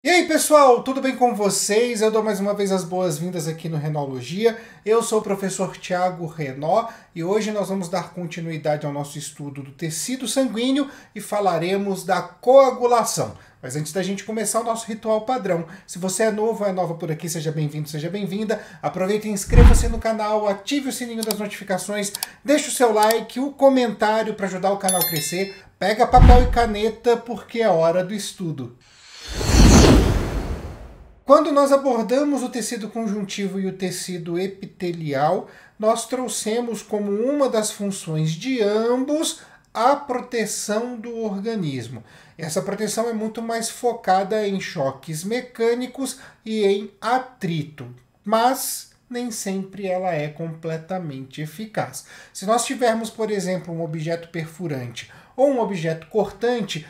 E aí pessoal, tudo bem com vocês? Eu dou mais uma vez as boas-vindas aqui no Renologia. Eu sou o professor Tiago Renó e hoje nós vamos dar continuidade ao nosso estudo do tecido sanguíneo e falaremos da coagulação. Mas antes da gente começar o nosso ritual padrão, se você é novo ou é nova por aqui, seja bem-vindo, seja bem-vinda. Aproveite e inscreva-se no canal, ative o sininho das notificações, deixe o seu like, o comentário para ajudar o canal a crescer. Pega papel e caneta porque é hora do estudo. Quando nós abordamos o tecido conjuntivo e o tecido epitelial, nós trouxemos como uma das funções de ambos a proteção do organismo. Essa proteção é muito mais focada em choques mecânicos e em atrito, mas nem sempre ela é completamente eficaz. Se nós tivermos, por exemplo, um objeto perfurante ou um objeto cortante,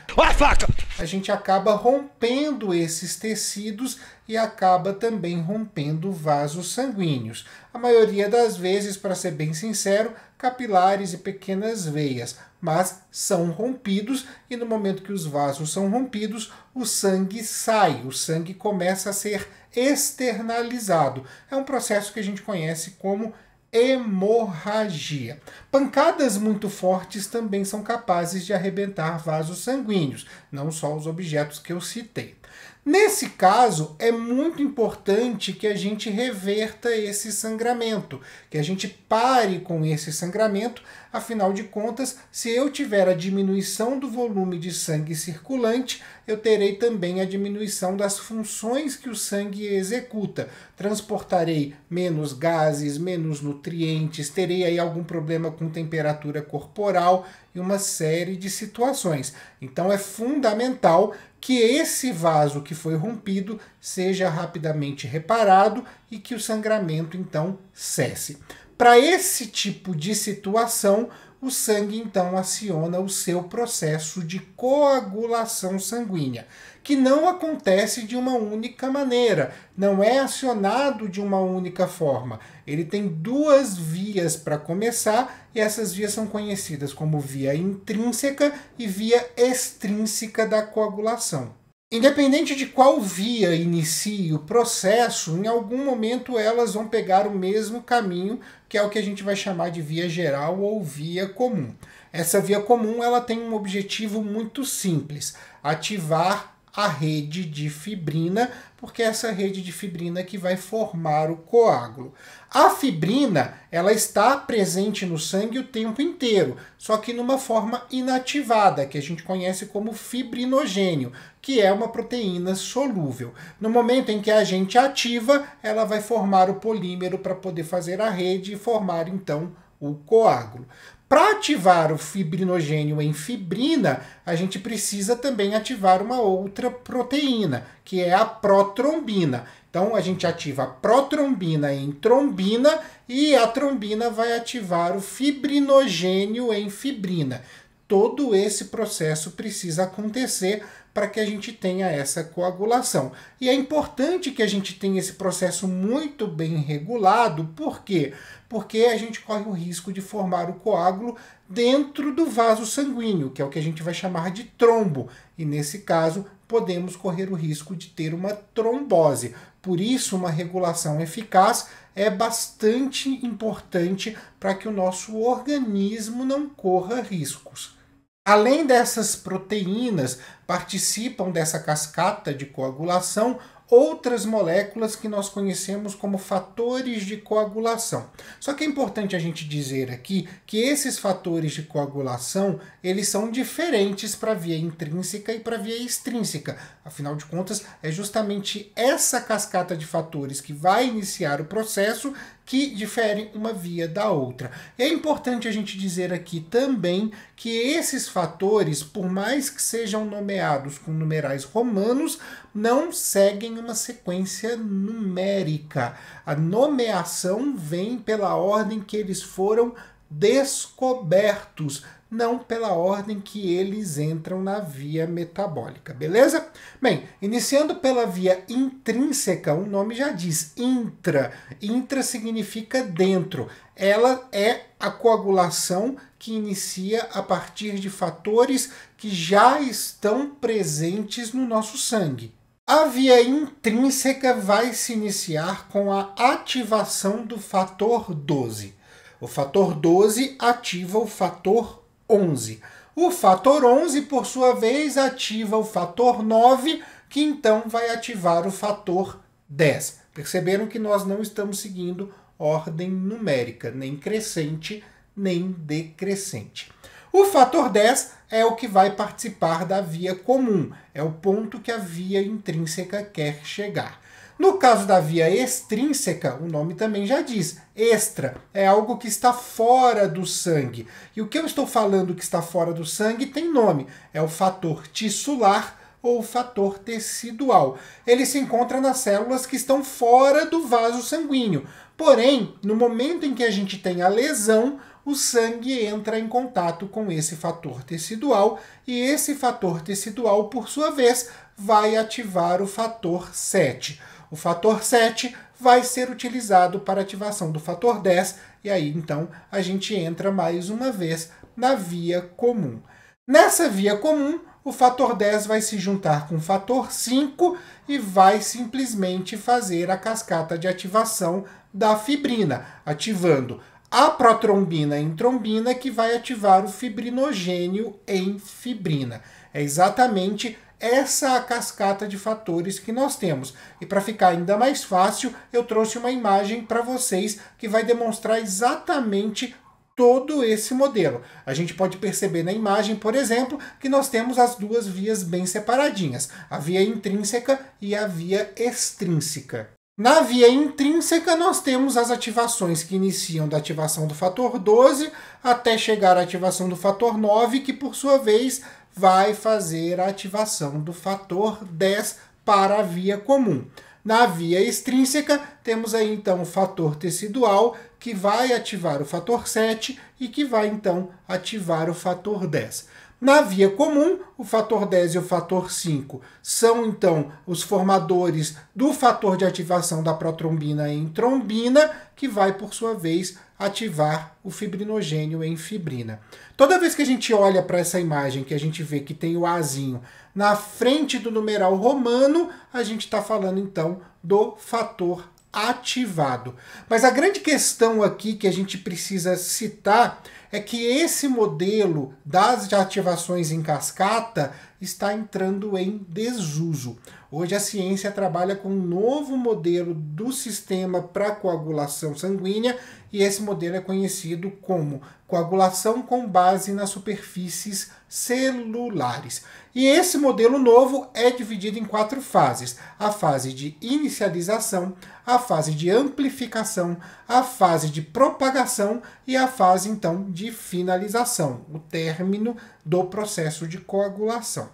a gente acaba rompendo esses tecidos e acaba também rompendo vasos sanguíneos. A maioria das vezes, para ser bem sincero, capilares e pequenas veias, mas são rompidos e no momento que os vasos são rompidos, o sangue sai, o sangue começa a ser externalizado. É um processo que a gente conhece como hemorragia. Pancadas muito fortes também são capazes de arrebentar vasos sanguíneos, não só os objetos que eu citei. Nesse caso, é muito importante que a gente reverta esse sangramento, que a gente pare com esse sangramento. Afinal de contas, se eu tiver a diminuição do volume de sangue circulante, eu terei também a diminuição das funções que o sangue executa. Transportarei menos gases, menos nutrientes, terei aí algum problema com temperatura corporal e uma série de situações. Então é fundamental que esse vaso que foi rompido seja rapidamente reparado e que o sangramento então cesse. Para esse tipo de situação, o sangue então aciona o seu processo de coagulação sanguínea, que não acontece de uma única maneira, não é acionado de uma única forma. Ele tem duas vias para começar e essas vias são conhecidas como via intrínseca e via extrínseca da coagulação. Independente de qual via inicie o processo, em algum momento elas vão pegar o mesmo caminho, que é o que a gente vai chamar de via geral ou via comum. Essa via comum ela tem um objetivo muito simples: ativar a rede de fibrina, porque é essa rede de fibrina que vai formar o coágulo. A fibrina, ela está presente no sangue o tempo inteiro, só que numa forma inativada, que a gente conhece como fibrinogênio, que é uma proteína solúvel. No momento em que a gente ativa, ela vai formar o polímero para poder fazer a rede e formar então o coágulo. Para ativar o fibrinogênio em fibrina, a gente precisa também ativar uma outra proteína, que é a protrombina. Então, a gente ativa a protrombina em trombina e a trombina vai ativar o fibrinogênio em fibrina. Todo esse processo precisa acontecer para que a gente tenha essa coagulação. E é importante que a gente tenha esse processo muito bem regulado, por quê? Porque a gente corre o risco de formar o coágulo dentro do vaso sanguíneo, que é o que a gente vai chamar de trombo. E nesse caso, podemos correr o risco de ter uma trombose. Por isso, uma regulação eficaz é bastante importante para que o nosso organismo não corra riscos. Além dessas proteínas, participam dessa cascata de coagulação outras moléculas que nós conhecemos como fatores de coagulação. Só que é importante a gente dizer aqui que esses fatores de coagulação, eles são diferentes para a via intrínseca e para a via extrínseca. Afinal de contas, é justamente essa cascata de fatores que vai iniciar o processo que diferem uma via da outra. É importante a gente dizer aqui também que esses fatores, por mais que sejam nomeados com numerais romanos, não seguem uma sequência numérica. A nomeação vem pela ordem que eles foram descobertos, não pela ordem que eles entram na via metabólica, beleza? Bem, iniciando pela via intrínseca, o nome já diz intra. Intra significa dentro. Ela é a coagulação que inicia a partir de fatores que já estão presentes no nosso sangue. A via intrínseca vai se iniciar com a ativação do fator 12. O fator 12 ativa o fator 11. O fator 11, por sua vez, ativa o fator 9, que então vai ativar o fator 10. Perceberam que nós não estamos seguindo ordem numérica, nem crescente, nem decrescente. O fator 10 é o que vai participar da via comum, é o ponto que a via intrínseca quer chegar. No caso da via extrínseca, o nome também já diz, extra, é algo que está fora do sangue. E o que eu estou falando que está fora do sangue tem nome, é o fator tissular ou o fator tecidual. Ele se encontra nas células que estão fora do vaso sanguíneo. Porém, no momento em que a gente tem a lesão, o sangue entra em contato com esse fator tecidual e esse fator tecidual, por sua vez, vai ativar o fator 7. O fator 7 vai ser utilizado para ativação do fator 10 e aí então a gente entra mais uma vez na via comum. Nessa via comum, o fator 10 vai se juntar com o fator 5 e vai simplesmente fazer a cascata de ativação da fibrina, ativando a protrombina em trombina, que vai ativar o fibrinogênio em fibrina. É exatamente essa a cascata de fatores que nós temos. E para ficar ainda mais fácil, eu trouxe uma imagem para vocês que vai demonstrar exatamente todo esse modelo. A gente pode perceber na imagem, por exemplo, que nós temos as duas vias bem separadinhas, a via intrínseca e a via extrínseca. Na via intrínseca, nós temos as ativações que iniciam da ativação do fator 12 até chegar à ativação do fator 9, que por sua vez vai fazer a ativação do fator 10 para a via comum. Na via extrínseca, temos aí então o fator tecidual, que vai ativar o fator 7 e que vai então ativar o fator 10. Na via comum, o fator 10 e o fator 5 são, então, os formadores do fator de ativação da protrombina em trombina, que vai, por sua vez, ativar o fibrinogênio em fibrina. Toda vez que a gente olha para essa imagem, que a gente vê que tem o Azinho na frente do numeral romano, a gente está falando, então, do fator ativado. Mas a grande questão aqui que a gente precisa citar é que esse modelo das ativações em cascata está entrando em desuso. Hoje a ciência trabalha com um novo modelo do sistema para coagulação sanguínea e esse modelo é conhecido como coagulação com base nas superfícies celulares. E esse modelo novo é dividido em 4 fases: a fase de inicialização, a fase de amplificação, a fase de propagação e a fase, então, de finalização, o término do processo de coagulação.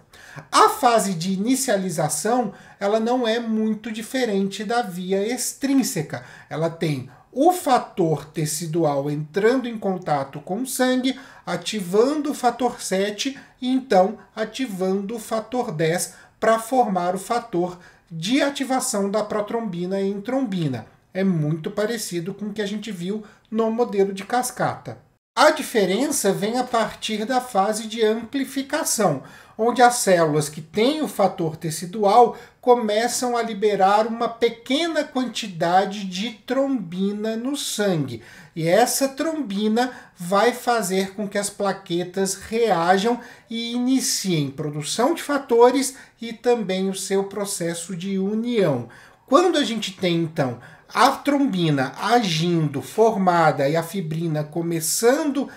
A fase de inicialização, ela não é muito diferente da via extrínseca. Ela tem o fator tecidual entrando em contato com o sangue, ativando o fator 7 e então ativando o fator 10 para formar o fator de ativação da protrombina em trombina. É muito parecido com o que a gente viu no modelo de cascata. A diferença vem a partir da fase de amplificação, onde as células que têm o fator tecidual começam a liberar uma pequena quantidade de trombina no sangue. E essa trombina vai fazer com que as plaquetas reajam e iniciem produção de fatores e também o seu processo de união. Quando a gente tem, então, a trombina agindo, formada, e a fibrina começando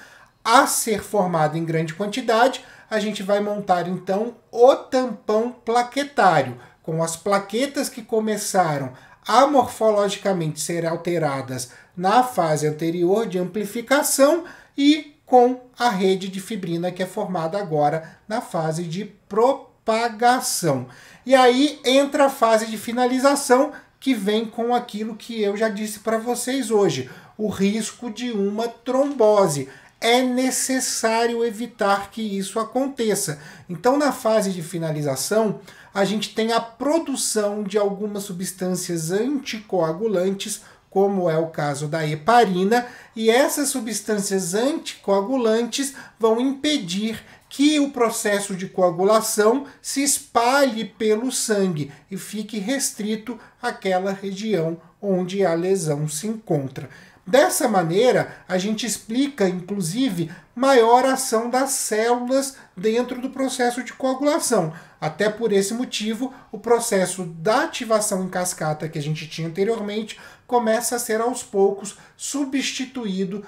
a ser formada em grande quantidade, a gente vai montar, então, o tampão plaquetário, com as plaquetas que começaram a morfologicamente ser alteradas na fase anterior de amplificação e com a rede de fibrina que é formada agora na fase de propagação. E aí entra a fase de finalização, que vem com aquilo que eu já disse para vocês hoje, o risco de uma trombose. É necessário evitar que isso aconteça. Então, na fase de finalização, a gente tem a produção de algumas substâncias anticoagulantes, como é o caso da heparina, e essas substâncias anticoagulantes vão impedir que o processo de coagulação se espalhe pelo sangue e fique restrito àquela região onde a lesão se encontra. Dessa maneira, a gente explica, inclusive, maior ação das células dentro do processo de coagulação. Até por esse motivo, o processo da ativação em cascata que a gente tinha anteriormente começa a ser aos poucos substituído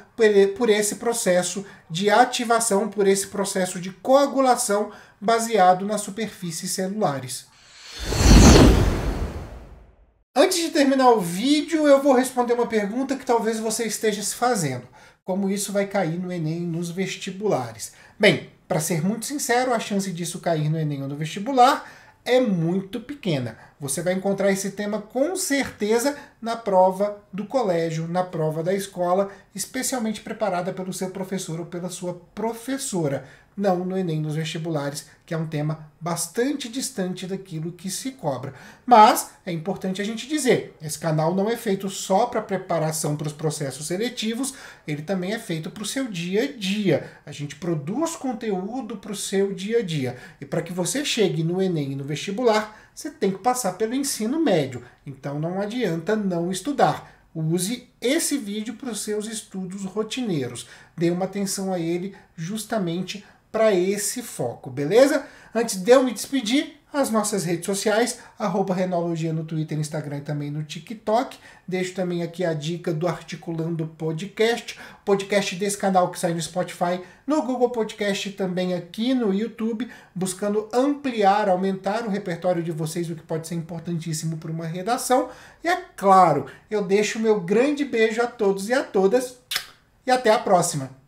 por esse processo de ativação, por esse processo de coagulação baseado nas superfícies celulares. Antes de terminar o vídeo, eu vou responder uma pergunta que talvez você esteja se fazendo. Como isso vai cair no Enem e nos vestibulares? Bem, para ser muito sincero, a chance disso cair no Enem ou no vestibular é muito pequena. Você vai encontrar esse tema com certeza na prova do colégio, na prova da escola, especialmente preparada pelo seu professor ou pela sua professora. Não no Enem, nos vestibulares, que é um tema bastante distante daquilo que se cobra. Mas é importante a gente dizer, esse canal não é feito só para preparação para os processos seletivos, ele também é feito para o seu dia a dia. A gente produz conteúdo para o seu dia a dia. E para que você chegue no Enem e no vestibular, você tem que passar pelo ensino médio. Então não adianta não estudar. Use esse vídeo para os seus estudos rotineiros. Dê uma atenção a ele justamente para esse foco, beleza? Antes de eu me despedir, as nossas redes sociais, @Renologia no Twitter, Instagram e também no TikTok. Deixo também aqui a dica do Articulando Podcast, podcast desse canal que sai no Spotify, no Google Podcast e também aqui no YouTube, buscando ampliar, aumentar o repertório de vocês, o que pode ser importantíssimo para uma redação. E é claro, eu deixo o meu grande beijo a todos e a todas e até a próxima!